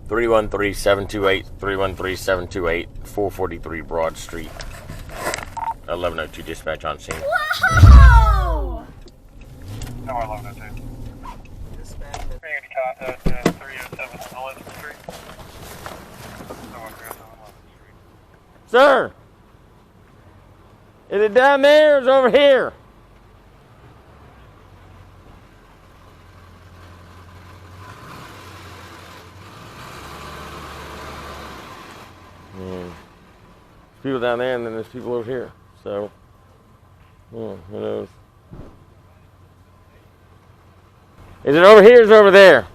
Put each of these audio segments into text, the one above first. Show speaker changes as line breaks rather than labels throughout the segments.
313-728, 443 Broad Street. 1102 dispatch on scene.
Whoa!
No, 1102.
Dispatch.
Bring into contact at 307 11th Street.
Sir, is it down there or is it over here? There's people down there and then there's people over here. So, who knows? Is it over here or is it over there?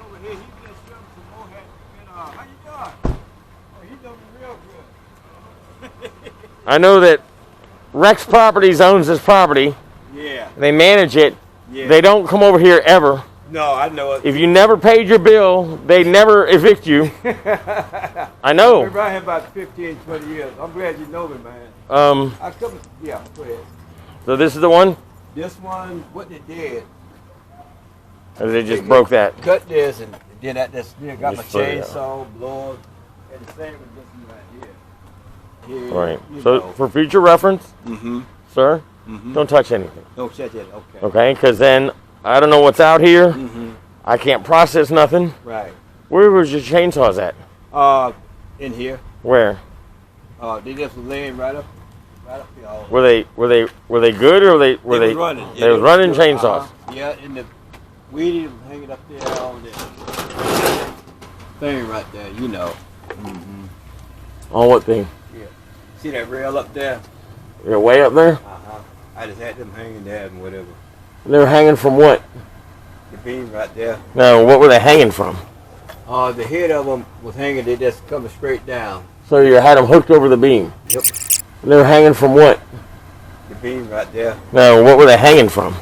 Over here, he just jumped some more hat. How you doing? Oh, he doing real good.
I know that Rex Properties owns this property.
Yeah.
They manage it.
Yeah.
They don't come over here ever.
No, I know it.
If you never paid your bill, they never evict you. I know.
I've been around here about 15, 20 years. I'm glad you know me, man. I come, yeah, go ahead.
So this is the one?
This one, what they did,
Or they just broke that?
cut this and then at this, got my
Just put it
chainsaw, blower, and the same with this one right here. Here,
Right.
you
So
know.
for future reference,
Mm-hmm.
sir, don't touch anything.
Don't shut that, okay.
Okay? Because then I don't know what's out here.
Mm-hmm.
I can't process nothing.
Right.
Where was your chainsaws at?
In here.
Where?
They just was laying right up here. all-
Were they good or were they
was running.
They was running chainsaws.
Yeah, and the weedy was hanging up there on that thing right there, you know.
On what thing?
Yeah. See that rail up there?
They're way up there?
I just had them hanging there and whatever.
They were hanging from what?
The beam right there.
No, what were they hanging from?
The head of them was hanging, they just coming straight down.
So you had them hooked over the beam.
Yep.
They were hanging from what?
The beam right there.
No, what were they hanging from?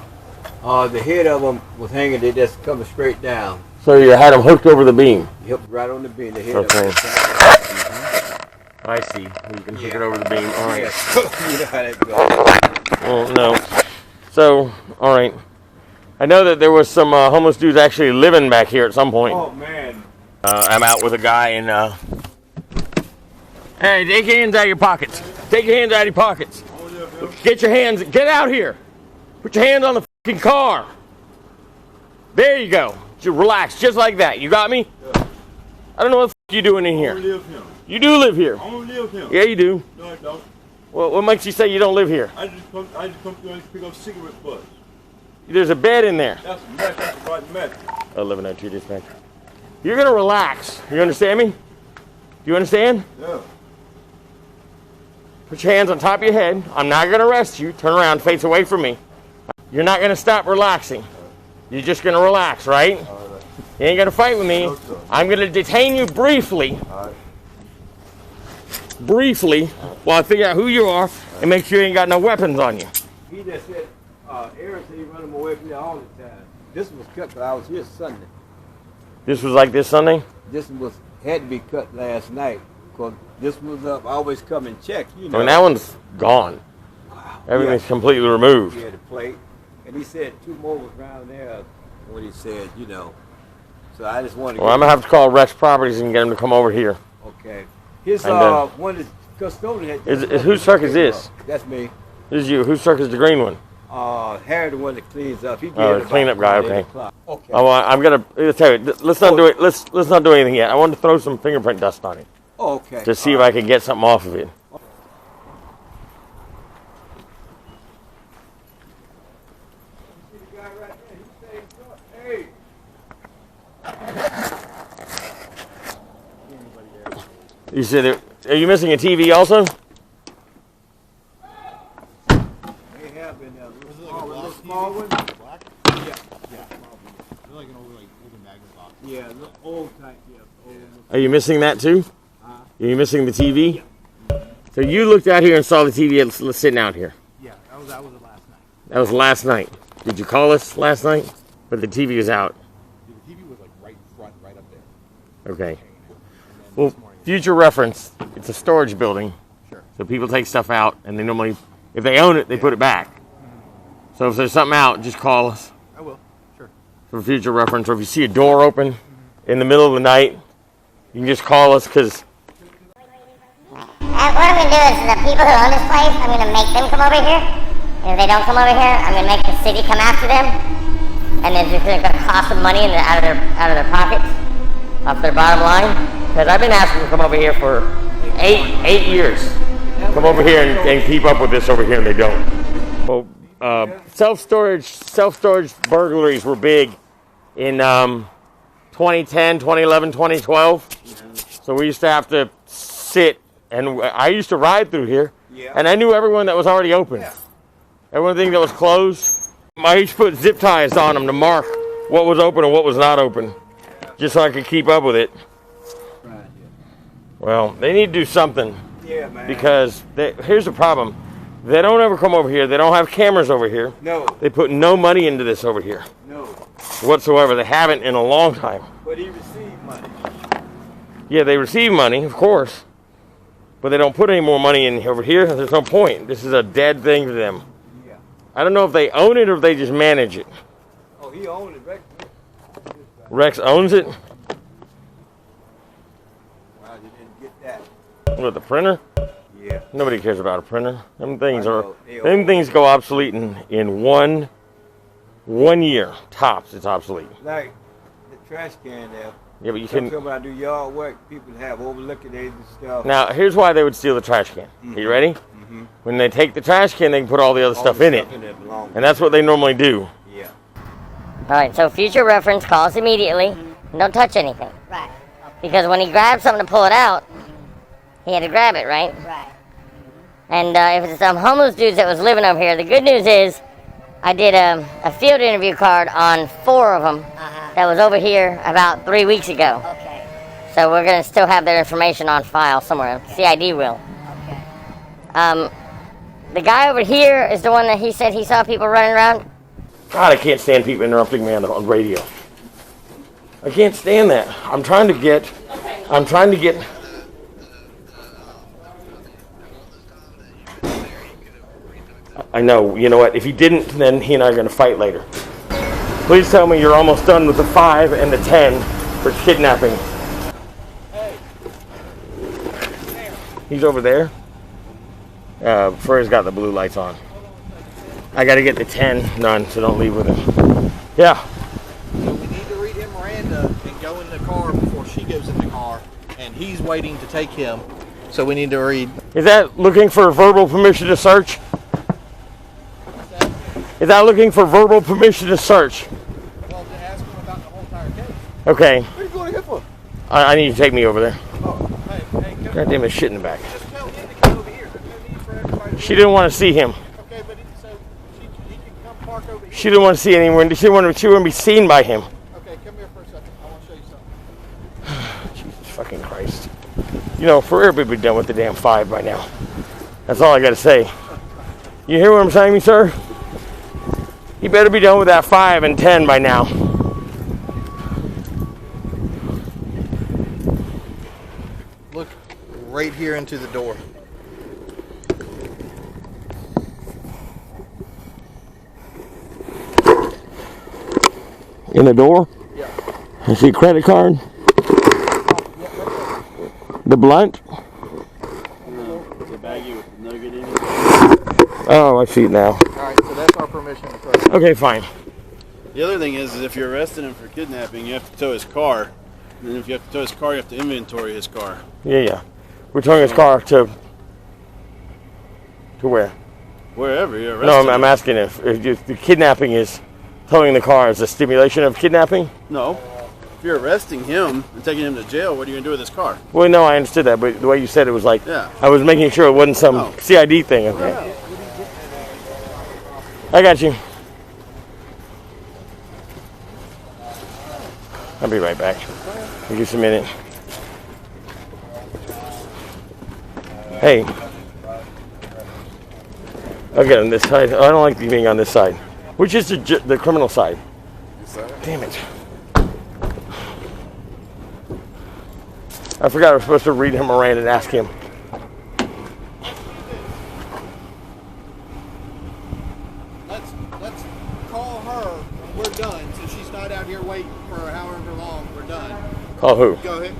The head of them was hanging, they just coming straight down.
So you had them hooked over the beam.
Yep, right on the beam. The head
Okay.
of them.
I see. You can hook it over the beam. All right.
Yeah. You know how that goes.
Well, no. So, all right. I know that there was some homeless dudes actually living back here at some point.
Oh, man.
I'm out with a guy and hey, take your hands out of your pockets. Take your hands out of your pockets. Get your hands. Get out here. Put your hands on the fucking car. There you go. Just relax, just like that. You got me?
Yeah.
I don't know what the fuck you doing in here.
I don't live here.
You do live here.
I don't live here.
Yeah, you do.
No, I don't.
Well, what makes you say you don't live here?
I just come through and pick up cigarette butts.
There's a bed in there.
That's meth. That's right meth.
1102 dispatch. You're gonna relax. You understand me? Do you understand?
Yeah.
Put your hands on top of your head. I'm not gonna arrest you. Turn around, face away from me. You're not gonna stop relaxing. You're just gonna relax, right?
All right.
You ain't gonna fight with me.
No, sir.
I'm gonna detain you briefly.
All right.
Briefly, while I figure out who you are and make sure you ain't got no weapons on you.
He just said, Aaron said he run him away from there all the time. This was cut because I was here Sunday.
This was like this Sunday?
This was had to be cut last night because this was up. I always come and check, you
I
know.
mean, that one's gone. Everything's completely removed.
He had a plate, and he said 2 more was around there. What he said, you know. So I just wanted to.
Well, I'm gonna have to call Rex Properties and get them to come over here.
Okay. His
And,
one is custodian.
Whose truck is this?
That's me.
This is you. Whose truck is the green one?
Harry, the one that cleans up. He did
Oh, the
about
cleanup guy,
8
okay.
o'clock. Okay.
Oh, well, I'm gonna tell you. Let's not do it. Let's not do anything yet. I wanted to throw some fingerprint dust on it
Okay.
to see if I can get something off of it.
See the guy right there? He said, "Hey."
You said, are you missing a TV also?
They have been there. Little small one.
Black?
Yeah.
Yeah. They're like an old, older magnet box.
Yeah, little old type. Yeah. Old.
Are you missing that too? Are you missing the TV? So you looked out here and saw the TV sitting out here.
Yeah, that was it last night.
That was last night. Did you call us last night? But the TV was out.
Dude, the TV was like right in front, right up there.
Okay.
And then
Well,
this morning,
future reference, it's a storage building.
sure.
So people take stuff out, and they normally, if they own it, they put it back. So if there's something out, just call us
I will. Sure.
for future reference. Or if you see a door open in the middle of the night, You can just call us because
What I'm going to do is the people who own this place, I'm going to make them come over here. And if they don't come over here, I'm going to make the city come after them. And then it's going to cost them money and out of their pockets, off their bottom line. Because I've been asking them to come over here for eight years. Come over here and keep up with this over here, and they don't. Well, self-storage burglaries were big in 2010, 2011, 2012. So we used to have to sit, and I used to ride through here, and I knew everyone that was already open. Everything that was closed, I used to put zip ties on them to mark what was open and what was not open, just so I could keep up with it. Well, they need to do something, because here's the problem. They don't ever come over here. They don't have cameras over here.
No.
They put no money into this over here.
No.
Whatsoever. They haven't in a long time.
But he received money.
Yeah, they receive money, of course. But they don't put any more money in over here. There's no point. This is a dead thing to them.
Yeah.
I don't know if they own it or if they just manage it.
Oh, he owned it, Rex.
Rex owns it?
Wow, you didn't get that.
What, the printer?
Yeah.
Nobody cares about a printer. Them things
know.
go obsolete in one year. Tops, it's obsolete.
Like the trash can there.
Yeah, but you can.
When I do yard work, people have overlooking it and stuff.
Now, here's why they would steal the trash can. Are you ready? When they take the trash can, they can put all the other stuff in it. And that's what they normally do.
Yeah.
All right, so future reference, call us immediately. Don't touch anything. Right. Because when he grabbed something to pull it out, he had to grab it, right? Right. And if it's some homeless dudes that was living over here, the good news is I did a field interview card on 4 of them that was over here about 3 weeks ago. Okay. So we're going to still have their information on file somewhere. CID will. Okay. The guy over here is the one that he said he saw people running around.
God, I can't stand people interrupting me on radio. I can't stand that. I'm trying to get. I know. You know what? If he didn't, then he and I are going to fight later. Please tell me you're almost done with the 5 and the 10 for kidnapping. He's over there. Furry's got the blue lights on. I got to get the 10 done, so don't leave with him. Yeah.
So we need to read him Miranda and go in the car before she goes in the car, and he's waiting to take him. So we need to read.
Is that looking for verbal permission to search? Is that looking for verbal permission to search?
Well, to ask him about the whole entire case.
Okay.
What are you going here for?
I need you to take me over there.
Oh, hey, come.
God damn it, shit in the back.
Just tell him to come over here. There's no need for everybody to
She didn't want to see him.
Okay, but he can come park over here.
She didn't want to see anyone. She wouldn't be seen by him.
Okay, come here for a second. I want to show you something.
Jesus fucking Christ. You know, Ferrer would be done with the damn 5 by now. That's all I got to say. You hear what I'm saying, sir? You better be done with that 5 and 10 by now.
Look right here into the door.
In the door?
Yeah.
I see credit card. The blunt?
No, it's a baggie with a nugget in it.
Oh, I see it now.
Alright, so that's our permission to search.
Okay, fine.
The other thing is if you're arresting him for kidnapping, you have to tow his car. And then if you have to tow his car, you have to inventory his car.
Yeah. We're towing his car to where?
Wherever you're arresting
No,
him.
I'm asking if the kidnapping is towing the car is a stimulation of kidnapping?
No. If you're arresting him and taking him to jail, what are you going to do with his car?
Well, no, I understood that, but the way you said it was like,
Yeah.
I was making sure it wasn't some
No.
CID thing. Okay. I got you. I'll be right back. Give you a minute. Hey. I'll get on this side. I don't like being on this side. Which is the criminal side? Damn it. I forgot I was supposed to read him Miranda and ask him.
Let's call her when we're done, so she's not out here waiting for however long we're done.
Call who?
Go ahead.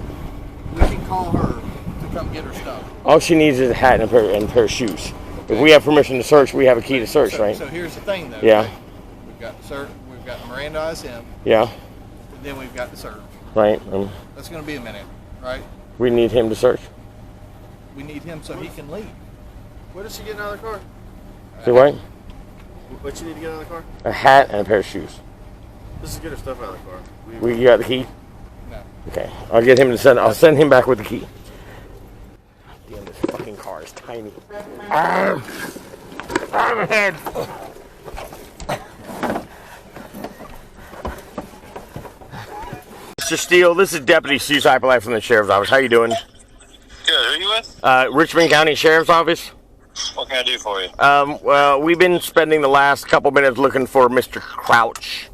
we can call her to come get her stuff.
All she needs is a hat and a pair of shoes. If we have permission to search, we have a key to search, right?
So here's the thing, though.
Yeah.
Right? We've got Mirandaize him.
Yeah.
And then we've got the search.
Right.
That's going to be a minute, right?
We need him to search.
We need him so he can leave.
What is she getting out of the car?
See what?
What you need to get out of the car?
A hat and a pair of shoes.
This is get her stuff out of the car.
You got the key?
No.
Okay. I'll get him to send. I'll send him back with the key. Damn, this fucking car is tiny. Arm head. Mr. Steele, this is Deputy SOOSAIPILLAI from the Sheriff's Office. How you doing?
Good. Who are you with?
Richmond County Sheriff's Office.
What can I do for you?
Well, we've been spending the last couple minutes looking for Mr. Crouch.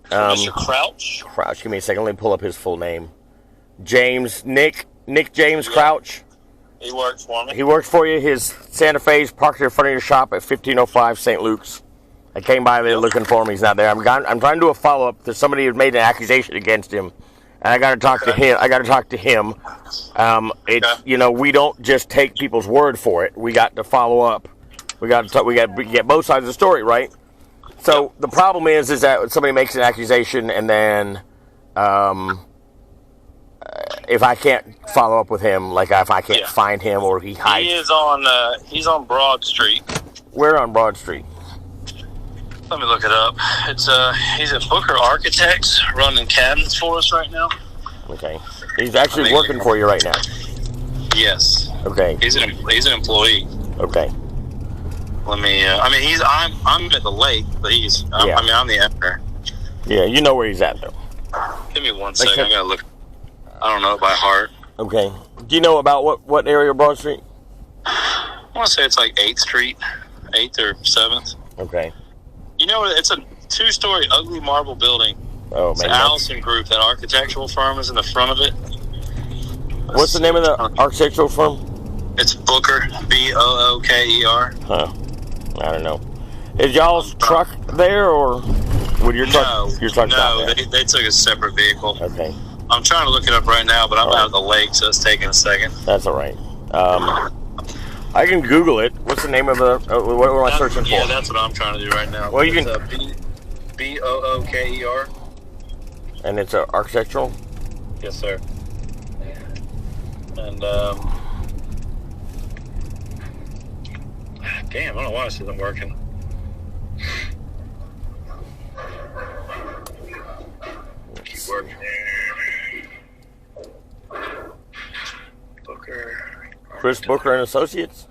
Mr. Crouch?
Crouch, give me a second. Let me pull up his full name. Nick James Crouch.
He works for me.
He works for you. His Santa Fe's parked in front of your shop at 1505 St. Luke's. I came by there looking for him. He's not there. I'm trying to do a follow-up. There's somebody who made an accusation against him, and I got to talk to him. You know, we don't just take people's word for it. We got to follow up. We got to get both sides of the story, right? So the problem is that somebody makes an accusation, and then if I can't follow up with him, like if I can't find him or he hides.
He's on Broad Street.
Where on Broad Street?
Let me look it up. He's at Booker Architects running cabinets for us right now.
Okay. He's actually working for you right now.
Yes.
Okay.
He's an employee.
Okay.
Let me. I'm at the lake, but I'm the owner.
Yeah, you know where he's at though.
Give me 1 second. I gotta look. I don't know it by heart.
Okay. Do you know about what area of Broad Street?
I want to say it's like 8th Street, 8th or 7th.
Okay.
You know, it's a 2-story ugly marble building.
Oh,
It's
man.
the Allison Group. That architectural firm is in the front of it.
What's the name of the architectural firm?
It's Booker, Booker.
Huh. I don't know. Is y'all's truck there, or would your truck?
No,
your truck's not there?
they took a separate vehicle.
Okay.
I'm trying to look it up right now, but I'm out of the lake, so it's taking a second.
That's all right. I can Google it. What's the name of the? What am I searching for?
Yeah, that's what I'm trying to do right now.
Well, you
it's,
can.
Booker.
And it's architectural.
Yes, sir. And damn, I don't know why this isn't working. Keep working. Booker.
Chris Booker and Associates.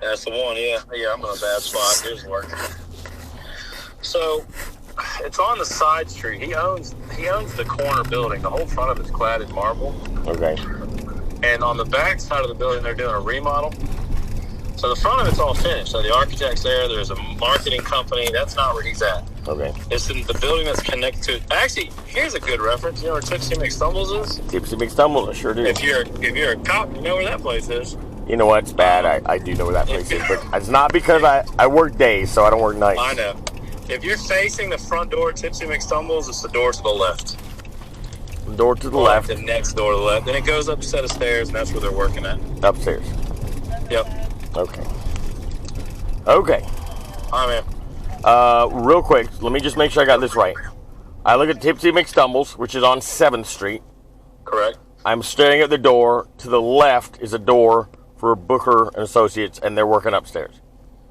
That's the one, yeah. Yeah, I'm in a bad spot. Here's working. So, it's on the side street. He owns the corner building. The whole front of it's clad in marble.
Okay.
And on the back side of the building, they're doing a remodel. So the front of it's all finished. So the architect's there. There's a marketing company. That's not where he's at.
Okay.
It's in the building that's connected to. Actually, here's a good reference. You know where Tipsy McStumbles is?
Tipsy McStumbles, I sure do.
If you're a cop, you know where that place is.
You know what? It's bad. I do know where that place is, but it's not because I work days, so I don't work nights.
I know. If you're facing the front door of Tipsy McStumbles, it's the door to the left.
Door to the
Or
left.
The next door to the left. Then it goes up a set of stairs, and that's where they're working at.
Upstairs.
Yep.
Okay. Okay.
All right, man.
Real quick, let me just make sure I got this right. I look at Tipsy McStumbles, which is on 7th Street.
Correct.
I'm staring at the door. To the left is a door for Booker and Associates, and they're working upstairs.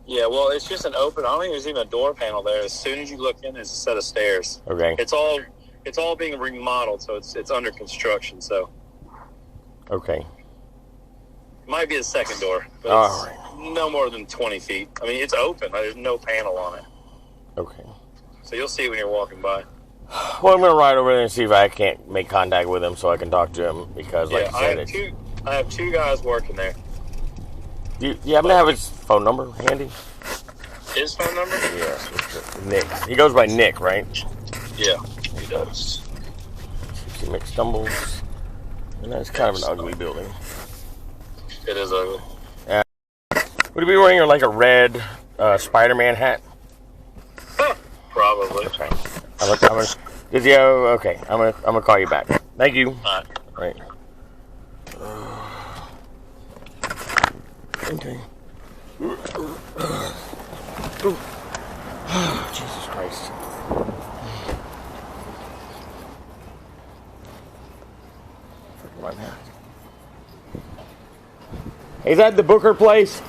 Yeah, well, it's just an open. I don't think there's even a door panel there. As soon as you look in, there's a set of stairs.
Okay.
It's all being remodeled, so it's under construction. So
Okay.
might be the second door, but
All
it's no more than 20 feet. I mean, it's open. There's no panel on it.
Okay.
So you'll see when you're walking by.
Well, I'm going to ride over there and see if I can't make contact with him so I can talk to him because, like
Yeah,
you said,
I have two guys working there.
Do you happen to have his phone number handy?
His phone number?
Yeah, Nick. He goes by Nick, right?
Yeah, he does.
Tipsy McStumbles. And that's kind of an ugly building.
It is ugly.
Would he be wearing like a red Spider-Man hat?
Probably.
Okay. I'm gonna call you back. Thank you.
All right.
Right. Okay. Jesus Christ. My mask. Hey, is that the Booker place?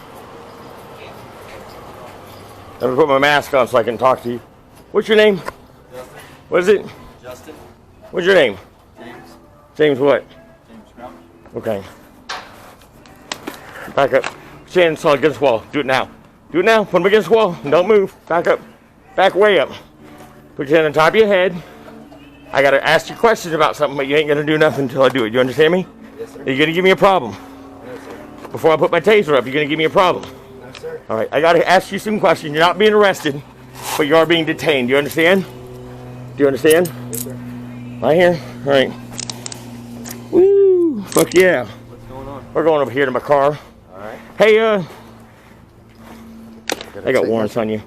Let me put my mask on so I can talk to you. What's your name?
Justin.
What is it?
Justin.
What's your name?
James.
James what?
James Crouch.
Okay. Back up. Put your hands against the wall. Do it now. Do it now. Put them against the wall. Don't move. Back up. Back way up. Put your hand on top of your head. I got to ask you questions about something, but you ain't going to do nothing until I do it. You understand me?
Yes, sir.
Are you going to give me a problem?
No, sir.
Before I put my taser up, you're going to give me a problem.
No, sir.
All right. I got to ask you some questions. You're not being arrested, but you are being detained. Do you understand? Do you understand?
Yes, sir.
Right here? All right. Woo! Fuck yeah.
What's going on?
We're going over here to my car.
All right.
Hey, I got warrants on you.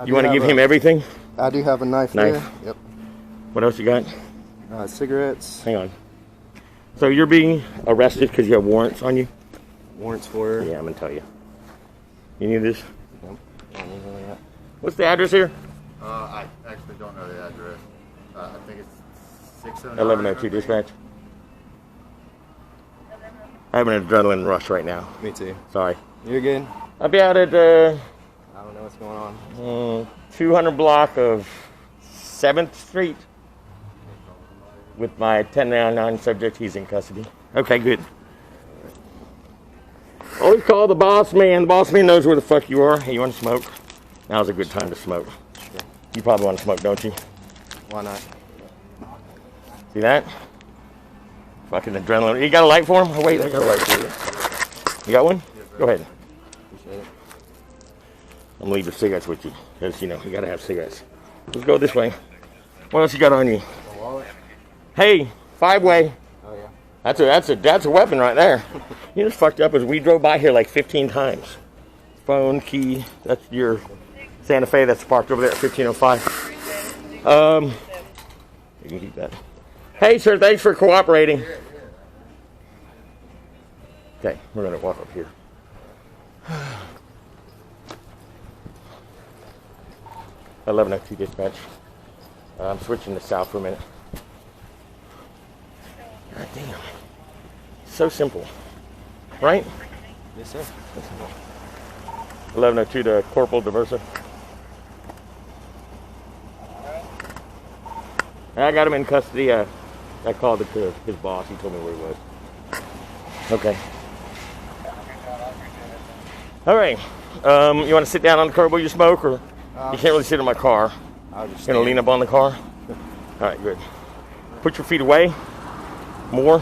You want to give him everything?
I do have a knife.
Knife.
There. Yep.
What else you got?
Cigarettes.
Hang on. So you're being arrested because you have warrants on you?
Warrants for.
Yeah, I'm going to tell you. You need this?
Yep. I don't need any of that.
What's the address here?
I actually don't know the address. I think it's 609.
1102 dispatch. I have an adrenaline rush right now.
Me too.
Sorry.
You're good.
I'll be out at
I don't know what's going on.
200 block of 7th Street with my 1099 subject. He's in custody. Okay, good. Always call the boss man. The boss man knows where the fuck you are. Hey, you want to smoke? Now's a good time to smoke. You probably want to smoke, don't you?
Why not?
See that? Fucking adrenaline. You got a light for him? Oh, wait, I got a light for you. You got one? Go ahead.
Appreciate it.
I'm gonna leave your cigarettes with you, because you know you gotta have cigarettes. Let's go this way. What else you got on you?
A wallet.
Hey, 5-way.
Oh yeah.
That's a weapon right there. You know what's fucked up is we drove by here like 15 times. Phone, key. That's your Santa Fe that's parked over there at 1505. You can keep that. Hey, sir, thanks for cooperating. Okay, we're gonna walk up here. 1102 dispatch. I'm switching to south for a minute. God damn. So simple. Right?
Yes, sir.
1102 to Corporal Diversa. I got him in custody. I called it to his boss. He told me where he was. Okay. All right. You want to sit down on the curb while you smoke, or you can't really sit in my car?
I'll just.
You're gonna lean up on the car. All right, good. Put your feet away. More.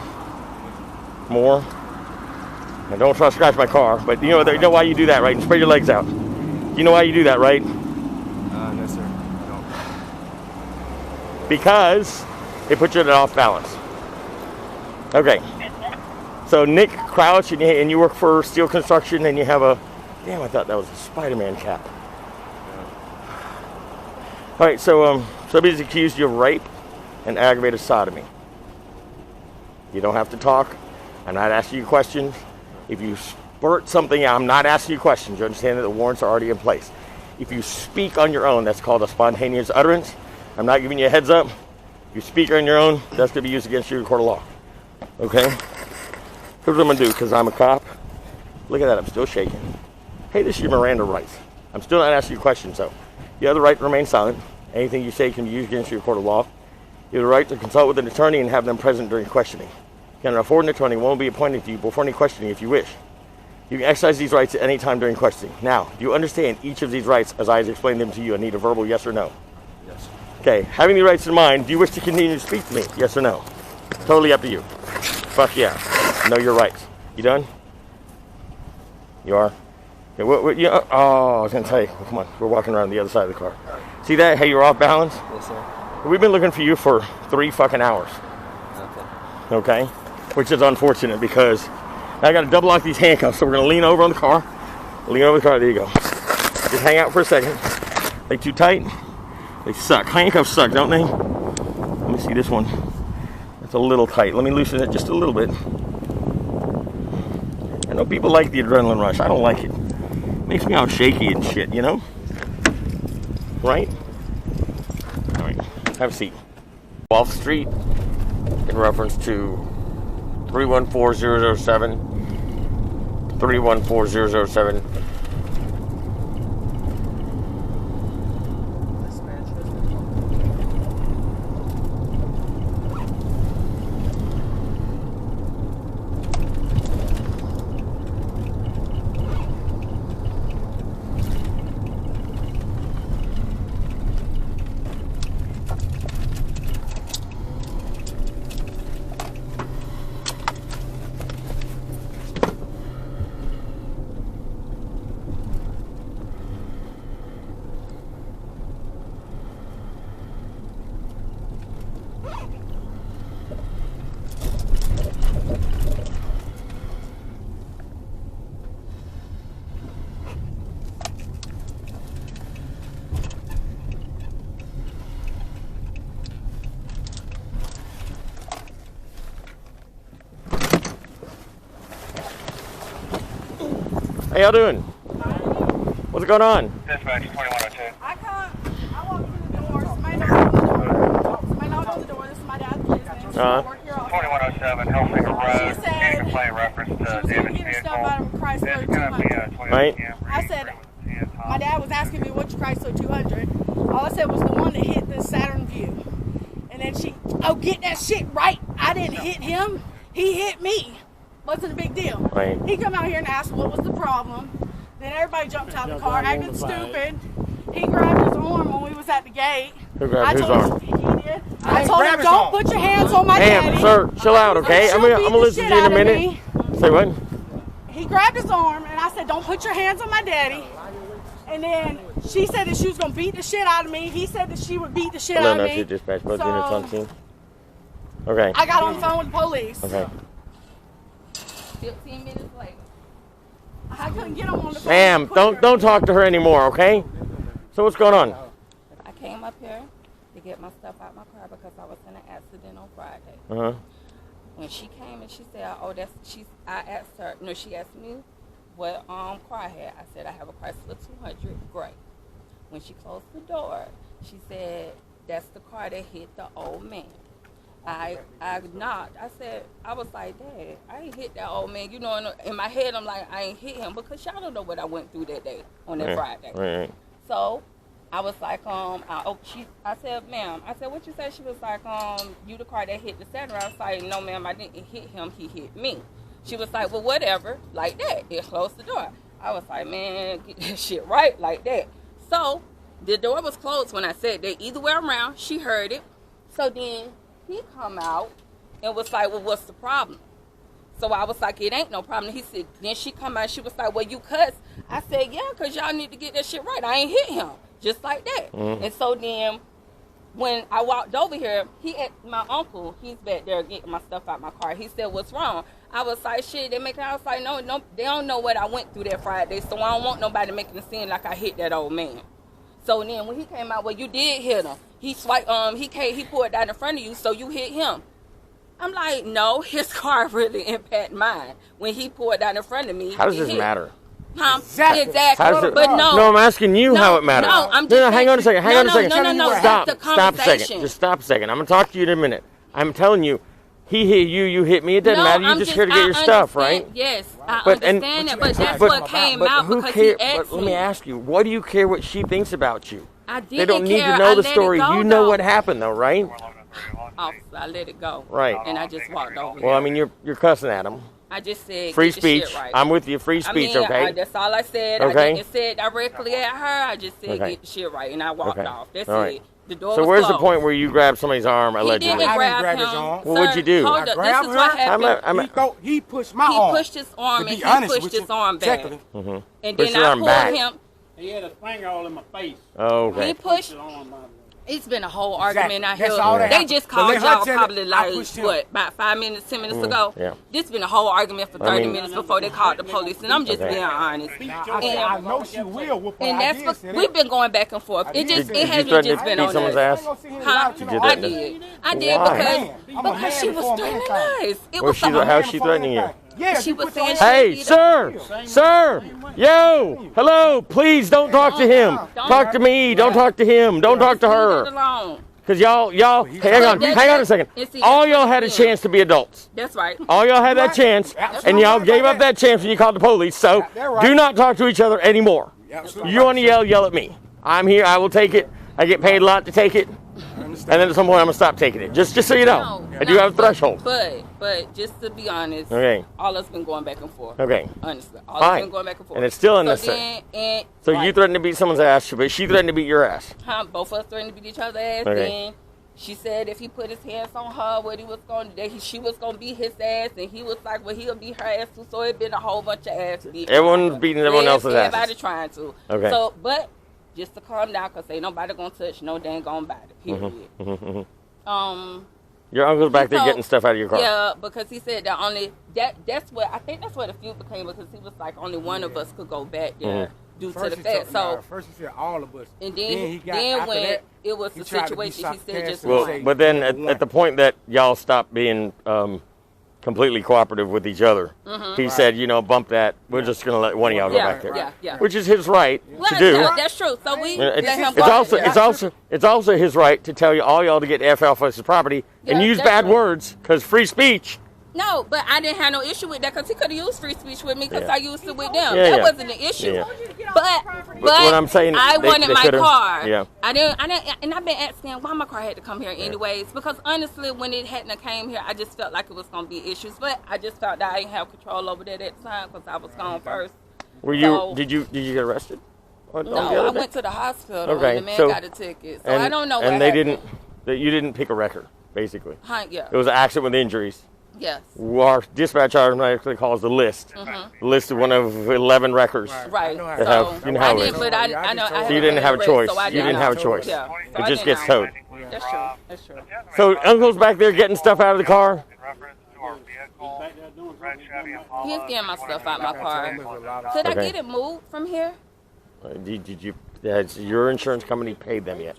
Now don't try to scratch my car, but you know why you do that, right? And spread your legs out. You know why you do that, right?
No, sir. I don't.
Because it puts you off balance. Okay. So Nick Crouch, and you work for Steel Construction, and you have a. Damn, I thought that was a Spider-Man cap. All right, so somebody's accused you of rape and aggravated sodomy. You don't have to talk. I'm not asking you questions. If you spurt something out, I'm not asking you questions. You understand that the warrants are already in place. If you speak on your own, that's called a spontaneous utterance. I'm not giving you a heads up. If you speak on your own, that's going to be used against you in court of law. Okay? Here's what I'm going to do, because I'm a cop. Look at that, I'm still shaking. Hey, this is your Miranda rights. I'm still not asking you questions, though. You have the right to remain silent. Anything you say can be used against you in court of law. You have the right to consult with an attorney and have them present during questioning. You can afford an attorney won't be appointed to you before any questioning if you wish. You can exercise these rights at any time during questioning. Now, do you understand each of these rights as I have explained them to you? I need a verbal yes or no.
Yes.
Okay, having the rights in mind, do you wish to continue to speak to me? Yes or no? Totally up to you. Fuck yeah. Know your rights. You done? You are? Okay, I was going to tell you. Come on, we're walking around the other side of the car. See that? Hey, you're off balance?
Yes, sir.
We've been looking for you for 3 fucking hours.
Okay.
Okay? Which is unfortunate because I got to double lock these handcuffs, so we're going to lean over on the car. Lean over the car. There you go. Just hang out for a second. They too tight? They suck. Handcuffs suck, don't they? Let me see this one. It's a little tight. Let me loosen it just a little bit. know people like the adrenaline rush. I don't like it. Makes me all shaky and shit, you know? Right? All right, have a seat. 12th Street in reference to 314007. 314007. How y'all doing? What's going on?
Dispatch 2102.
I walked through the door. Somebody knocked on the door. Somebody knocked on the door. This is my dad's business. I work here all day.
2107, Hellfinger Road.
She said
Complaint reference to
she was going to get her stuff out of a Chrysler 200.
Right.
I said, my dad was asking me which Chrysler 200. All I said was the one that hit the Saturn View. And then she, oh, get that shit right. I didn't hit him. He hit me. Wasn't a big deal.
Right.
He come out here and asked what was the problem. Then everybody jumped out of the car, acting stupid. He grabbed his arm when we was at the gate.
Who grabbed whose arm?
He did. I told him, don't put your hands on my daddy.
Ma'am, sir, chill out, okay? I'm gonna listen to you in a minute. Say what?
He grabbed his arm, and I said, don't put your hands on my daddy. And then she said that she was going to beat the shit out of me. He said that she would beat the shit out of me.
Dispatch, both units on scene. Okay.
I got on the phone with the police.
Okay.
15 minutes later. I couldn't get him on the phone.
Ma'am, don't talk to her anymore, okay? So what's going on?
I came up here to get my stuff out my car because I was in an accident on Friday.
Uh-huh.
When she came and she said, oh, I asked her, no, she asked me what car I had. I said, I have a Chrysler 200, great. When she closed the door, she said, that's the car that hit the old man. I knocked. I said, I was like, Dad, I ain't hit that old man. You know, in my head, I'm like, I ain't hit him because y'all don't know what I went through that day on that Friday.
Right.
So I was like, I said, ma'am, I said, what you said? She was like, you the car that hit the center. I was like, no, ma'am, I didn't hit him. He hit me. She was like, well, whatever, like that. It closed the door. I was like, man, get that shit right, like that. So the door was closed when I said that. Either way around, she heard it. So then he come out and was like, well, what's the problem? So I was like, it ain't no problem. He said, then she come out, she was like, well, you cuss. I said, yeah, because y'all need to get that shit right. I ain't hit him, just like that. Mm-hmm. And so then when I walked over here, my uncle, he's back there getting my stuff out my car. He said, what's wrong? I was like, shit, I was like, no, they don't know what I went through that Friday, so I don't want nobody making it seem like I hit that old man. So then when he came out, well, you did hit him. He swiped, he pulled down in front of you, so you hit him. I'm like, no, his car really impacted mine. When he pulled down in front of me,
how does this matter?
Exactly.
But no, I'm asking you how it matters.
No, I'm just
hang on a second. Hang on a second.
No.
Stop a second. Just stop a second. I'm going to talk to you in a minute. I'm telling you, he hit you, you hit me. It doesn't matter. You're just here to get your stuff, right?
Yes, I understand that, but that's what came out because he asked me.
Let me ask you, what do you care what she thinks about you?
I didn't care.
They don't need to know the story. You know what happened, though, right?
I let it go.
Right.
And I just walked over.
Well, I mean, you're cussing at him.
I just said
free speech.
Shit right.
I'm with you. Free speech, okay?
That's all I said.
Okay.
I didn't say it directly at her. I just said get the shit right, and I walked off. That's it. The door
so
was
where's
closed.
the point where you grabbed somebody's arm allegedly?
He didn't grab his arm.
Well, what'd you do?
Hold up. This is what happened.
He pushed my arm.
He pushed his arm and he pushed his arm back.
Mm-hmm.
And then I pulled him.
He had a finger all in my face.
Oh, okay.
He pushed. It's been a whole argument out here. They just called y'all probably like, what, about 5 minutes, 10 minutes ago?
Yeah.
This been a whole argument for 30 minutes before they called the police, and I'm just being honest.
I know she will whoop
and that's what we've been going back and forth. It hasn't just been on
us.
Huh? I did. I did because she was threatening us. It was
how is she threatening you?
Yeah,
she
you
was
put your
saying
hand-
Hey, sir, yo, hello, please don't talk to him. Talk to me, don't talk to him, don't talk to
Leave it
her.
alone.
Because y'all, hang on a second. All y'all had a chance to be adults.
That's right.
All y'all had that chance, and y'all gave up that chance when you called the police. So do not talk to each other anymore. You want to yell at me. I'm here, I will take it. I get paid a lot to take it. And then at some point I'm going to stop taking it. Just so you know. I do have a threshold.
But just to be honest,
Okay.
all us been going back and forth.
Okay.
Honestly. All
Fine.
us been going back and forth.
And it's still unnecessary. So you threatened to beat someone's ass, but she threatened to beat your ass.
Both of us threatened to beat each other's ass.
Okay.
Then she said if he put his hands on her, what he was going to do, she was going to beat his ass, and he was like, well, he'll beat her ass too. So it been a whole bunch of ass beating.
Everyone's beating everyone else's ass.
Everybody trying to.
Okay.
So, but just to calm down, because ain't nobody going to touch no dang on body, period.
Your uncle's back there getting stuff out of your car.
Yeah, because he said that only that's what I think that's where the feud became, because he was like only one of us could go back there due to the fact. So
first he said all of us,
and
he got
then
after
when
that,
it was the situation, he said just
well,
one.
but then at the point that y'all stopped being completely cooperative with each other, he said, you know, bump that. We're just going to let one of y'all go back there.
Yeah.
Which is his right
Well,
to do.
yeah, that's true. So we let him go
It's also his right to tell you all y'all to get the F off his property and use bad words, because free speech.
No, but I didn't have no issue with that, because he could have used free speech with me, because I used it with them.
Yeah,
that
yeah.
wasn't the issue.
Yeah.
But
what I'm saying,
I wanted my car.
Yeah.
I didn't, and I've been asking why my car had to come here anyways. Because honestly, when it hadn't came here, I just felt like it was gonna be issues. But I just felt that I didn't have control over that at the time, because I was gone first.
Were you?
So,
did you get arrested?
No, I went to the hospital.
Okay,
and the man
so
got a ticket. So I don't know.
And
what
they
happened.
you didn't pick a record, basically.
Yeah.
It was an accident with injuries.
Yes.
Our dispatch automatically calls the list. The list is one of 11 records.
Right.
That have, you know how it is.
But I know.
So you didn't have a choice.
So
You didn't have a choice.
Yeah. So
It just gets towed.
That's true. That's true.
So Uncle's back there getting stuff out of the car.
He's getting my stuff out my car. Could I get it moved from here?
Did you? Has your insurance company paid them yet?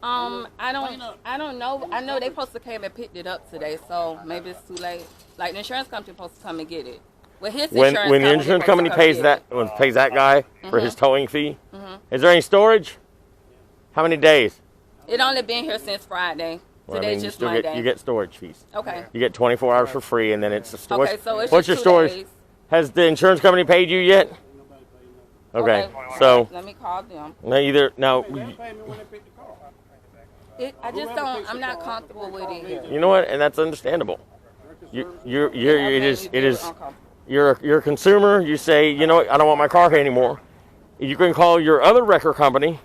I don't know. I know they supposed to came and picked it up today, so maybe it's too late. Like the insurance company supposed to come and get it. Well, his insurance
When the insurance company pays that guy for his towing fee, is there any storage? How many days?
It only been here since Friday.
Well,
Today's just
you
Monday.
you get storage fees.
Okay.
You get 24 hours for free, and then it's a storage.
Okay, so it's
what's
just
your
2
storage?
days.
Has the insurance company paid you yet? Okay. So
let me call them. I just don't. I'm not comfortable with it.
You know what? And that's understandable. You're a consumer. You say, you know what? I don't want my car here anymore. You can call your other wrecker company.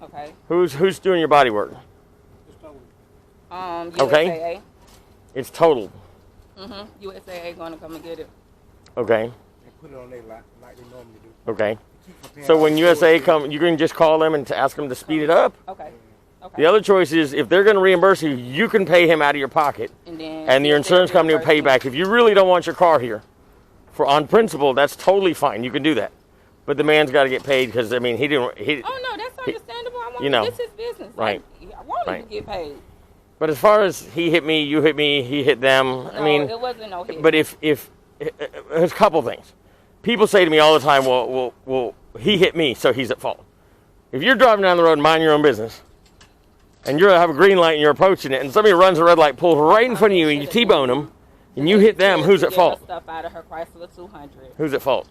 Okay.
Who's doing your body work?
USAA.
Okay. It's totaled.
USAA going to come and get it.
Okay.
Put it on their lot like they normally do.
Okay. So when USA come, you can just call them and ask them to speed it up.
Okay.
The other choice is if they're going to reimburse you, you can pay him out of your pocket, and the insurance company will pay you back. If you really don't want your car here, on principle, that's totally fine. You can do that, but the man's got to get paid because he didn't.
Oh no, that's understandable. I want this is business.
Right.
I want him to get paid.
But as far as he hit me, you hit me, he hit them.
No, it wasn't no hit.
But if there's a couple things. People say to me all the time, well, he hit me, so he's at fault. If you're driving down the road and mind your own business, and you have a green light and you're approaching it, and somebody runs a red light, pulls right in front of you, and you T-bone them, and you hit them, who's at fault?
Stuff out of her Chrysler 200.
Who's at fault?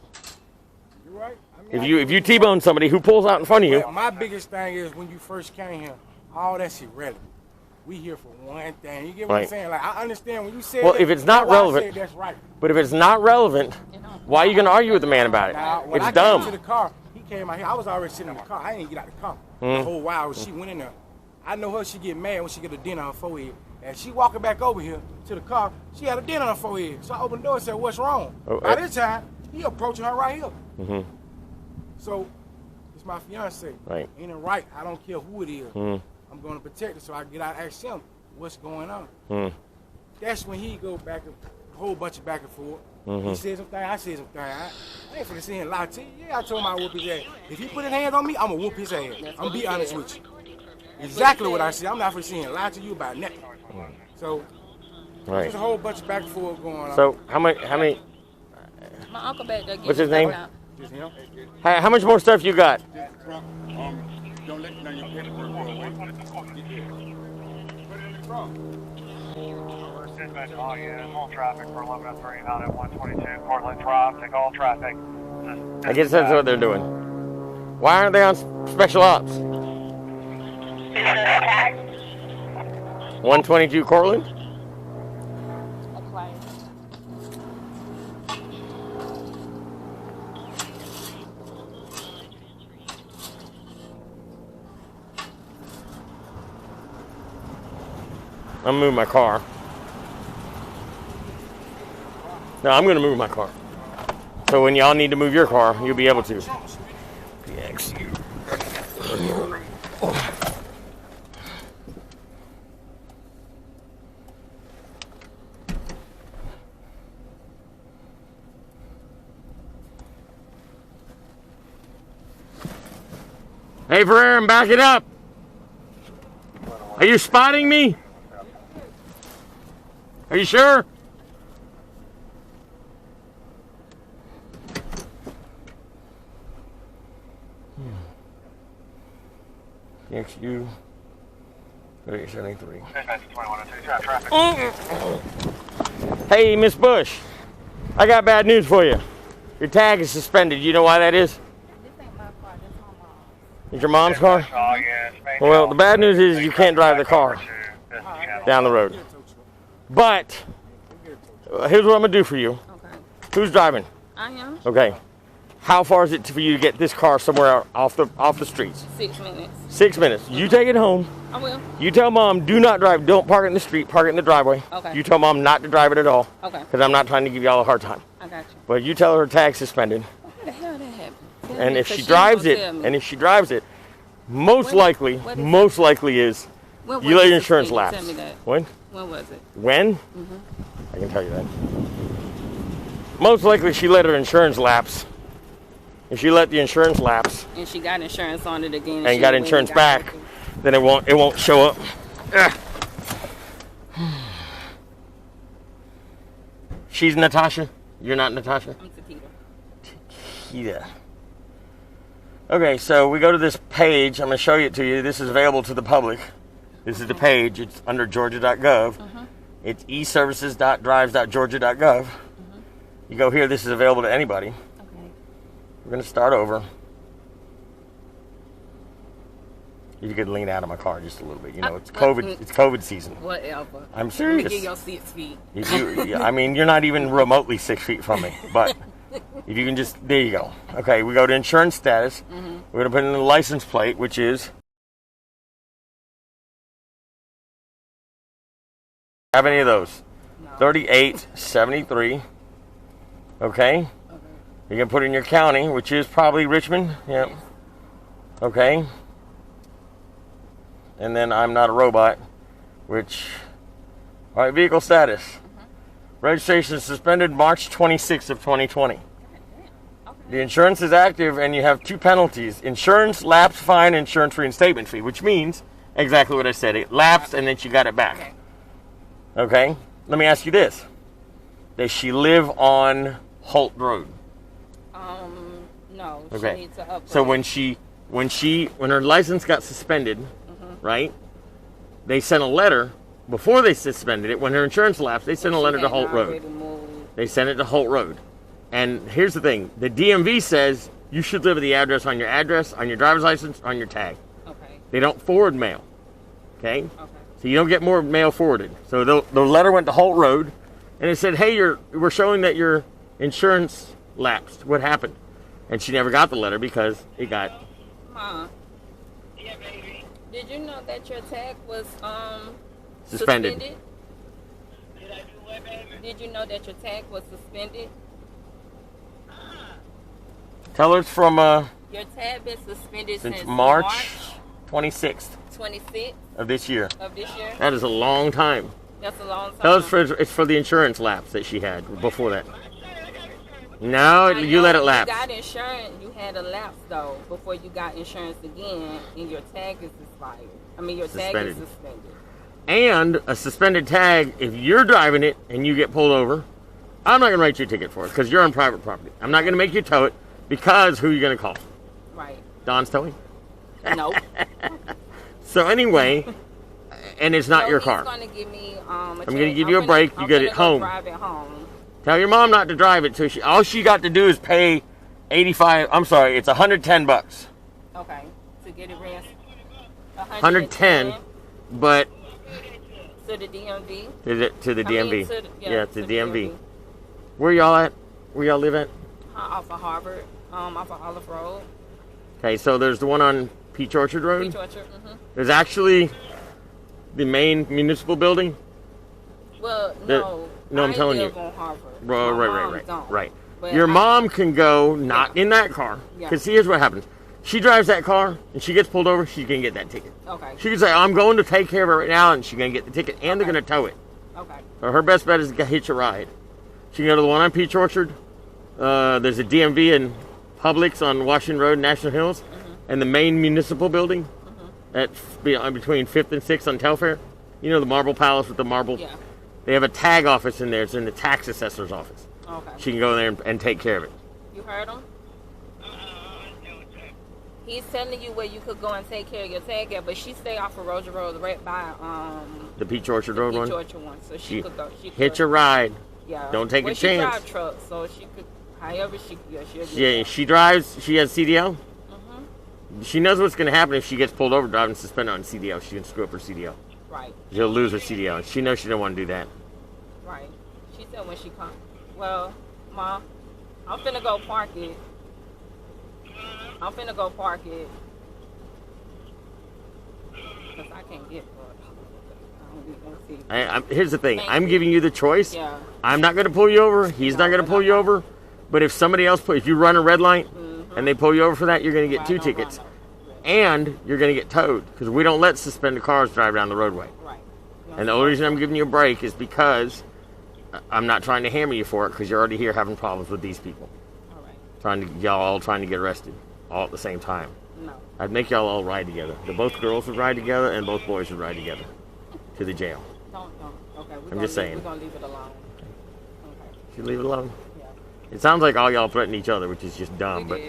You're right.
If you T-bone somebody who pulls out in front of you.
My biggest thing is when you first came here, all that's irrelevant. We here for one thing. You get what I'm saying? Like I understand when you say.
Well, if it's not relevant,
that's right.
But if it's not relevant, why are you going to argue with the man about it?
When
It's
I
dumb.
came to the car, he came out here. I was already sitting in the car. I didn't get out the car. The whole while she went in there. I know her. She get mad when she get a dent on her forehead. And she walking back over here to the car. She had a dent on her forehead. So I opened the door and said, "What's wrong?" By this time, he approaching her right here. So it's my fiance.
Right.
Ain't it right? I don't care who it is. I'm going to protect her. So I get out and ask him, "What's going on?" That's when he go back a whole bunch of back and forth. He said something, I said something. I ain't finna sit here and lie to you. Yeah, I told him I would whoop his ass. If he put his hands on me, I'm gonna whoop his ass. I'm be honest with you. Exactly what I said. I'm not finna sit here and lie to you about nothing. So there's a whole bunch of back and forth going on.
So how many
My uncle back there.
What's his name?
Just him.
Hey, how much more stuff you got?
Don't let none of your paperwork go away. Put it in the trunk.
Dispatch all units, all traffic for 1103 out at 122 Portland Drive. Take all traffic.
I guess that's what they're doing. Why aren't they on special ops? 122 Cortland? I'm gonna move my car. No, I'm gonna move my car. So when y'all need to move your car, you'll be able to. PXU. Hey, Ferrer, back it up. Are you spotting me? Are you sure? PXU 3873. Hey, Miss Bush. I got bad news for you. Your tag is suspended. You know why that is?
This ain't my car. This is my mom's.
It's your mom's car? Well, the bad news is you can't drive the car down the road. But here's what I'm gonna do for you.
Okay.
Who's driving?
I am.
Okay. How far is it for you to get this car somewhere off the streets?
6 minutes.
6 minutes. You take it home.
I will.
You tell Mom, do not drive. Don't park it in the street. Park it in the driveway.
Okay.
You tell Mom not to drive it at all.
Okay.
Because I'm not trying to give y'all a hard time.
I got you.
But you tell her tag suspended.
How the hell that happened?
And if she drives it, most likely is
When
you
was
let
it
your insurance
suspended?
lapse.
Tell me that.
When?
When was it?
When?
Mm-hmm.
I can tell you that. Most likely she let her insurance lapse. If she let the insurance lapse
And she got insurance on it again.
and got insurance back, then it won't show up. Ugh. She's Natasha. You're not Natasha?
I'm Takita.
Takita. Okay, so we go to this page. I'm going to show it to you. This is available to the public. This is the page. It's under georgia.gov. It's eservices.drives.georgia.gov. You go here. This is available to anybody.
Okay.
We're going to start over. You could lean out of my car just a little bit. You know, it's COVID. It's COVID season.
Whatever.
I'm serious.
Give your 6 feet.
You do. I mean, you're not even remotely 6 feet from me. But if you can just, there you go. Okay, we go to insurance status. We're going to put in the license plate, which is. Have any of those?
No.
3873. Okay. You can put in your county, which is probably Richmond. Yep. Okay. And then I'm not a robot, which. All right, vehicle status. Registration suspended March 26th of 2020. The insurance is active and you have 2 penalties. Insurance lapse fine, insurance reinstatement fee, which means exactly what I said. It lapsed and then she got it back. Okay? Let me ask you this. Does she live on Holt Road?
No.
Okay.
She needs to upgrade.
So when her license got suspended, right? They sent a letter before they suspended it. When her insurance lapsed, they sent a letter to Holt Road. They sent it to Holt Road. And here's the thing. The DMV says you should live at the address, on your driver's license, on your tag.
Okay.
They don't forward mail. Okay? So you don't get more mail forwarded. So the letter went to Holt Road, and it said, hey, we're showing that your insurance lapsed. What happened? And she never got the letter because it got...
Mom. Did you know that your tag was
suspended?
Did you know that your tag was suspended?
Tell her it's from
Your tag been suspended
since March 26th
26th
of this year.
That
is a long time.
That's a long time.
Tell her it's for the insurance lapse that she had before that. No, you let it lapse.
You got insurance. You had a lapse though before you got insurance again, and your tag is expired. I mean, your tag is suspended.
And a suspended tag, if you're driving it and you get pulled over, I'm not going to write you a ticket for it because you're on private property. I'm not going to make you tow it because who are you going to call?
Right.
Don's towing?
Nope.
So anyway, and it's not your car.
Going to give me,
I'm going to give you a break. You get it home.
Drive it home.
Tell your mom not to drive it. So all she got to do is pay 85. I'm sorry, it's 110 bucks.
Okay. To get it ran.
110, but
to the DMV.
To the DMV. To the DMV.
DMV.
Where y'all at? Where y'all live at?
Off of Harvard, off of Olive Road.
Okay, so there's the one on Peach Orchard Road.
Peach Orchard.
There's actually the main municipal building.
Well, no.
No, I'm telling you.
On Harvard.
Right. Your mom can go not in that car. Because here's what happens. She drives that car and she gets pulled over, she's going to get that ticket.
Okay.
She can say, I'm going to take care of it right now, and she's going to get the ticket, and they're going to tow it.
Okay.
So her best bet is to hitch a ride. She can go to the one on Peach Orchard. There's a DMV in Publix on Washington Road, National Hills, and the main municipal building at between 5th and 6th on Telfair. You know the Marble Palace with the marble?
Yeah.
They have a tag office in there. It's in the tax assessor's office.
Okay.
She can go there and take care of it.
You heard him? He's telling you where you could go and take care of your tag at, but she stay off of Roger Road right by
the Peach Orchard Road one.
Peach Orchard one, so she could go. She
hitch a ride.
Yeah.
Don't take a chance.
She drive trucks, so she could. However she could.
Yeah, she drives. She has CDL. She knows what's going to happen if she gets pulled over driving suspended on CDL. She can screw up her CDL.
Right.
She'll lose her CDL. She knows she don't want to do that.
Right. She said when she comes. Well, Mom, I'm finna go park it. Because I can't get
here's the thing. I'm giving you the choice.
Yeah.
I'm not going to pull you over. He's not going to pull you over. But if somebody else if you run a red light and they pull you over for that, you're going to get 2 tickets. And you're going to get towed because we don't let suspended cars drive down the roadway.
Right.
And the only reason I'm giving you a break is because I'm not trying to hammer you for it because you're already here having problems with these people.
All right.
Y'all all trying to get arrested all at the same time.
No.
I'd make y'all all ride together. Both girls would ride together and both boys would ride together to the jail.
Don't. Okay.
I'm just saying.
We're going to leave it alone. Okay.
Should leave it alone?
Yeah.
It sounds like all y'all threaten each other, which is just dumb. But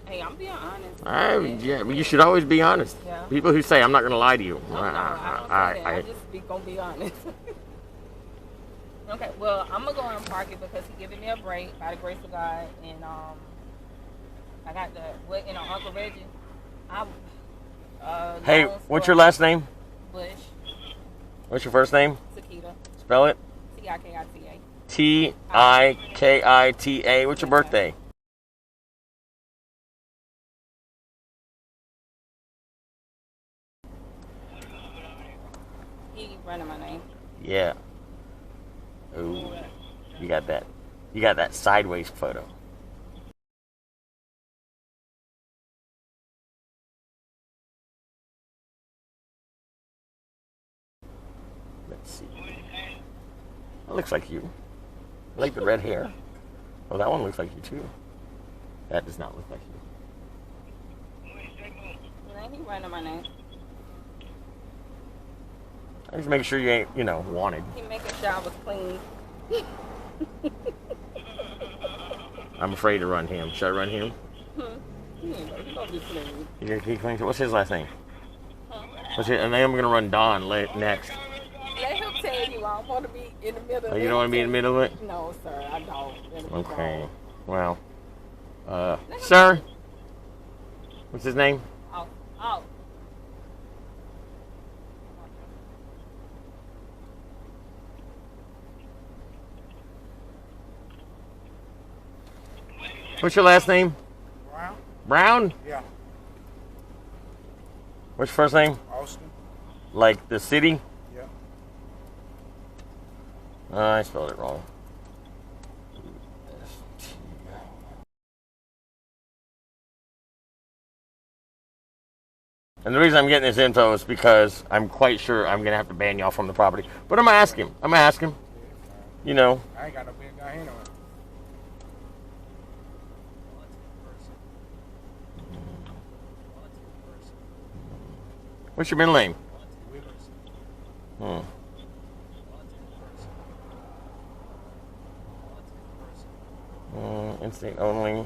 hey, I'm being honest.
Yeah, you should always be honest.
Yeah.
People who say, I'm not going to lie to you.
No, I don't say that. I just going to be honest. Okay, well, I'm going to go and park it because he's giving me a break by the grace of God. And I got Uncle Reggie.
Hey, what's your last name?
Bush.
What's your first name?
Takita.
Spell it.
Tikita.
Tikita. What's your birthday?
He running my name.
Yeah. Ooh, you got that. You got that sideways photo. Let's see. That looks like you. I like the red hair. Well, that one looks like you too. That does not look like you.
No, he running my name.
I just make sure you ain't, wanted.
He making sure I was clean.
I'm afraid to run him. Should I run him?
He gonna be clean.
You're gonna keep clean. What's his last name? What's it? And then I'm gonna run Don next.
Let him tell you. I don't want to be in the middle.
Oh, you don't want to be in the middle of it?
No, sir. I don't.
Okay. Well, sir. What's his name?
Oh.
What's your last name?
Brown.
Brown?
Yeah.
What's your first name?
Austin.
Like the city?
Yeah.
I spelled it wrong. And the reason I'm getting this info is because I'm quite sure I'm going to have to ban y'all from the property. But I'm going to ask him. I ain't
got no big guy anyway.
What's your middle name? instinct only.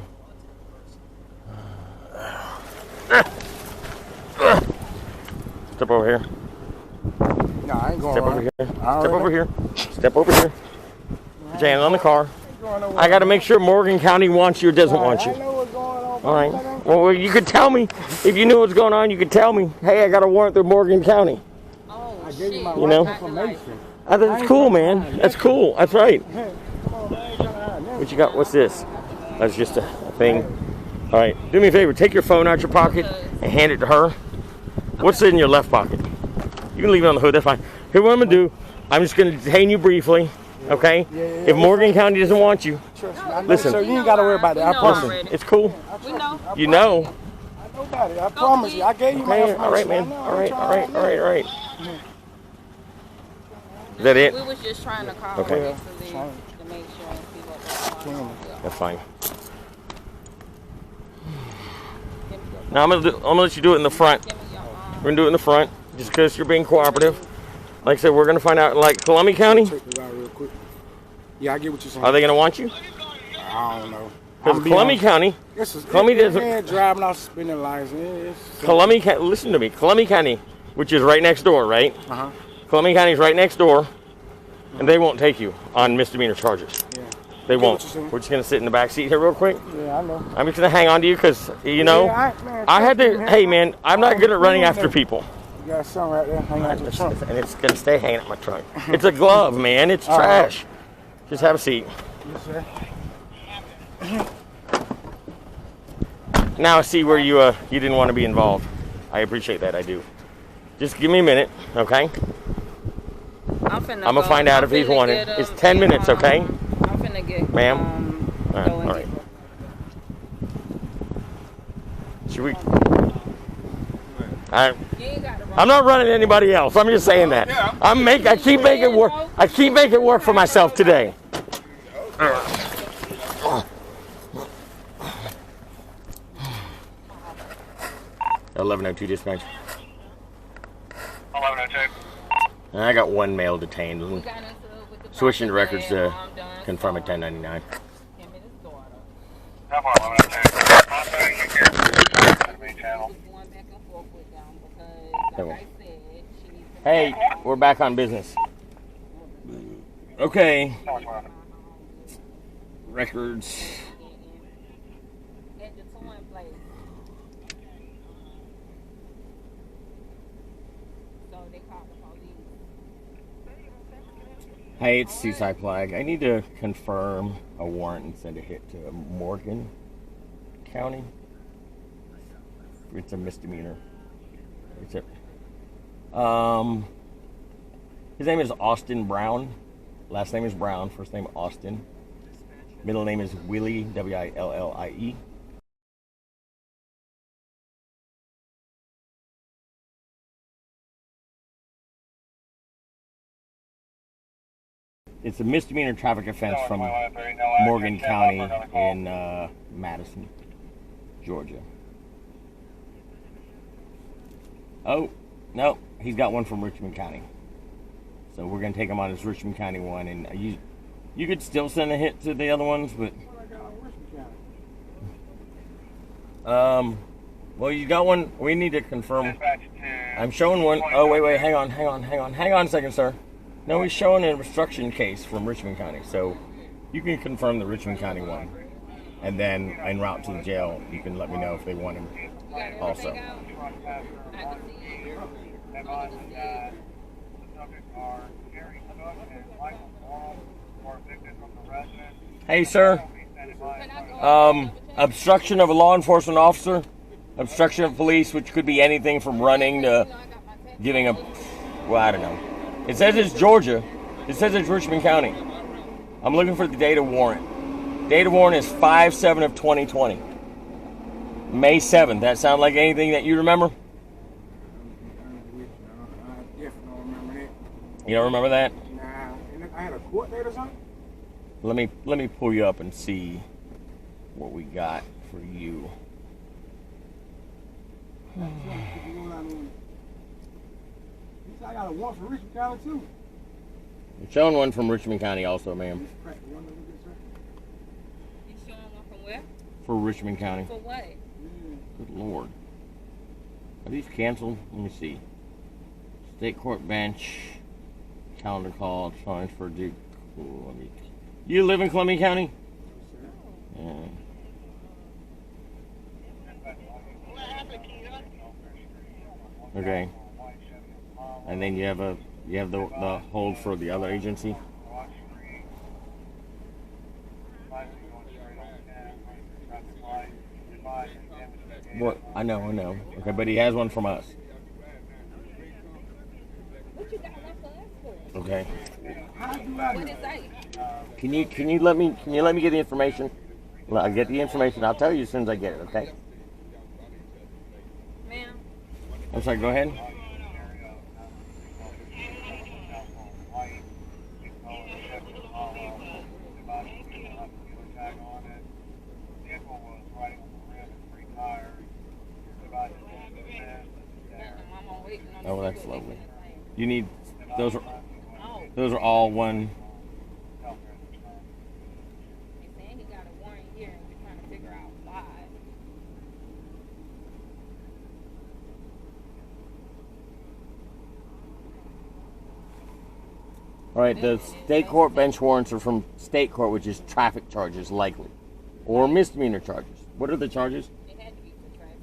Step over here.
No, I ain't going
Step
wrong.
over here.
I
Step
already
over
know.
here. Step over here. Put your hand on the car. I got to make sure Morgan County wants you or doesn't want you.
I know what's going on.
All right. Well, you could tell me. If you knew what's going on, you could tell me. Hey, I got a warrant through Morgan County.
Oh,
I gave you my
You know?
right information.
That's cool, man. That's cool. That's right.
Hey, come on, man. I ain't trying to hide nothing.
What you got? What's this? That's just a thing. All right. Do me a favor. Take your phone out your pocket and hand it to her. What's in your left pocket? You can leave it on the hood. That's fine. Here, what I'm going to do, I'm just going to detain you briefly. Okay? If Morgan County doesn't want you,
Trust me, I know,
listen.
sir, you ain't got to worry about that. I promise.
Listen, it's cool.
We know.
You know.
I know about it. I promise you. I gave you my
Okay,
information.
all right, man.
I know,
All right,
I'm
all right,
trying.
all right, all right. Is that it?
We was just trying to call
Okay.
basically to make sure and see what was going on.
That's fine. Now I'm gonna let you do it in the front. We're gonna do it in the front, just because you're being cooperative. Like I said, we're gonna find out. Like Columbia County,
Check this out real quick. Yeah, I get what you're saying.
are they gonna want you?
I don't know.
Because Columbia County, Columbia doesn't.
Driving off spinning lights.
Columbia County. Listen to me, Columbia County, which is right next door, right?
Uh-huh.
Columbia County is right next door, and they won't take you on misdemeanor charges.
Yeah.
They
Get what
won't.
you're saying.
We're just gonna sit in the back seat here real quick.
Yeah, I know.
I'm just gonna hang on to you because you know
man,
I had to.
man.
Hey man, I'm not good at running after people,
You got something right there hanging out your trunk.
and it's gonna stay hanging out my trunk. It's a glove, man. It's
All right.
trash. Just have a seat.
Yes, sir.
Now I see where you didn't want to be involved. I appreciate that. I do. Just give me a minute, okay?
I'm
gonna find out if he's wanted. It's 10 minutes, okay?
I'm finna get
Ma'am?
go and
All right. Should we? I'm not running anybody else. I'm just saying that. I keep making work. I keep making work for myself today. 1102 dispatch.
1102.
I got one male detained. Switching the records to confirm at 1099.
How far 1102?
Hey, we're back on business. Okay. Records. Hey, it's SOOSAIPILLAI. I need to confirm a warrant and send a hit to Morgan County. It's a misdemeanor. His name is Austin Brown. Last name is Brown. First name Austin. Middle name is Willie, W-I-L-L-I-E. It's a misdemeanor traffic offense from Morgan County in Madison, Georgia. Oh, no, he's got one from Richmond County. So we're going to take him on his Richmond County one. And you could still send a hit to the other ones, but... well, you got one. We need to confirm. I'm showing one. Oh, wait, hang on a second, sir. No, he's showing an obstruction case from Richmond County, so you can confirm the Richmond County one. And then, en route to the jail, you can let me know if they want him also. Hey, sir. Obstruction of a law enforcement officer, obstruction of police, which could be anything from running to giving a, well, I don't know. It says it's Georgia. It says it's Richmond County. I'm looking for the date of warrant. Date of warrant is 5/7 of 2020. May 7th. That sound like anything that you remember? You don't remember that?
Nah, I had a court date or something?
Let me pull you up and see what we got for you.
I got a warrant from Richmond County too.
I'm showing one from Richmond County also, ma'am. for Richmond County.
For what?
Good Lord. Are these canceled? Let me see. State court bench. Calendar call. Signs for Duke. You live in Columbia County? Yeah. Okay. And then you have the hold for the other agency. What? I know. Okay, but he has one from us.
What you got one for us for?
Okay.
What it say?
Can you let me get the information? Well, I'll get the information. I'll tell you as soon as I get it. Okay.
Ma'am.
I'm sorry. Go ahead. Oh, that's lovely. You need those are all one.
He's saying he got a warrant here, and we're trying to figure out why.
All right, the state court bench warrants are from state court, which is traffic charges likely, or misdemeanor charges. What are the charges?
It had to be for traffic.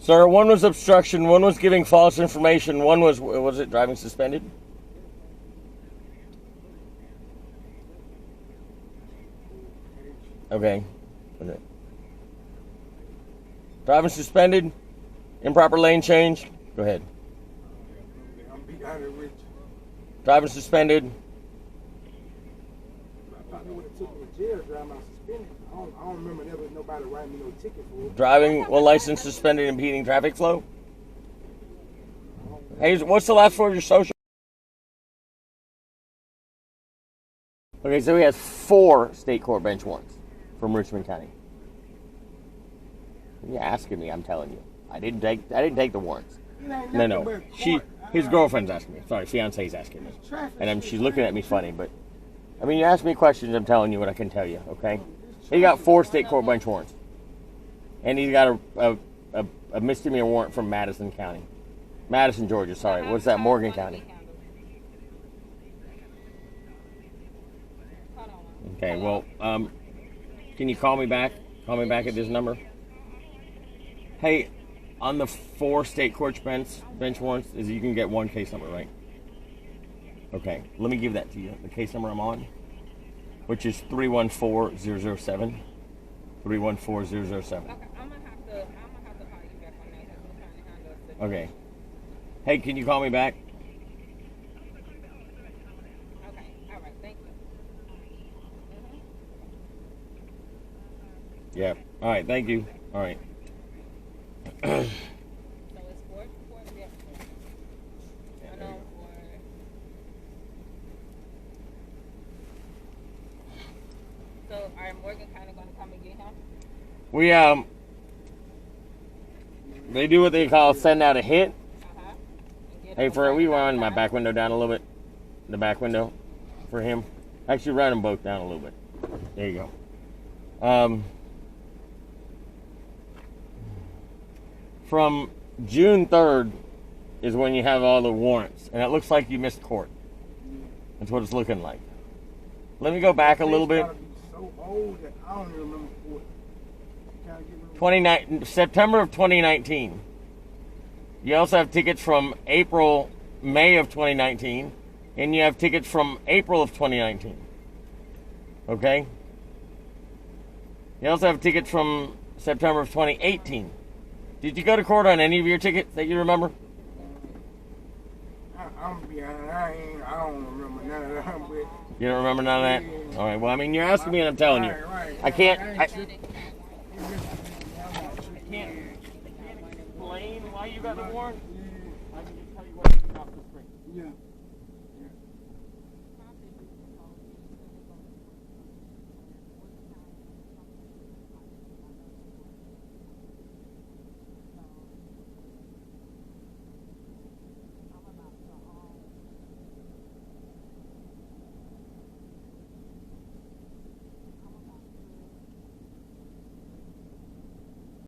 Sir, one was obstruction, one was giving false information, one was it driving suspended? Okay. Driving suspended, improper lane change. Go ahead. Driving suspended.
I don't remember never nobody writing me no ticket for it.
Driving while license suspended, impeding traffic flow. Hey, what's the last four of your social? Okay, so he has 4 state court bench warrants from Richmond County. You're asking me, I'm telling you. I didn't take the warrants. No. His girlfriend's asking me. Sorry, fiance's asking me. And she's looking at me funny, but I mean, you ask me questions, I'm telling you what I can tell you, okay? He got 4 state court bench warrants. And he's got a misdemeanor warrant from Madison County. Madison, Georgia, sorry. What's that? Morgan County. Okay, well, can you call me back? Call me back at this number. Hey, on the 4 state court bench warrants, you can get 1 case number, right? Okay, let me give that to you. The case number I'm on, which is 314007. 314007.
Okay, I'm gonna have to call you back on that because we're trying to handle it.
Okay. Hey, can you call me back?
Okay, all right, thank you.
Yeah. All right, thank you. All right.
So it's 4 yeah. So are Morgan County going to come and get him?
We they do what they call send out a hit. Hey, we run my back window down a little bit. The back window for him. Actually, run them both down a little bit. There you go. From June 3rd is when you have all the warrants, and it looks like you missed court. That's what it's looking like. Let me go back a little bit.
So old that I don't even remember what.
September of 2019. You also have tickets from May of 2019, and you have tickets from April of 2019. Okay? You also have tickets from September of 2018. Did you go to court on any of your tickets that you remember?
I'm behind. I don't remember none of that. But
you don't remember none of that? All right. Well, I mean, you're asking me, and I'm telling you. I can't. I can't explain why you got the warrant. I can just tell you what you got off the screen.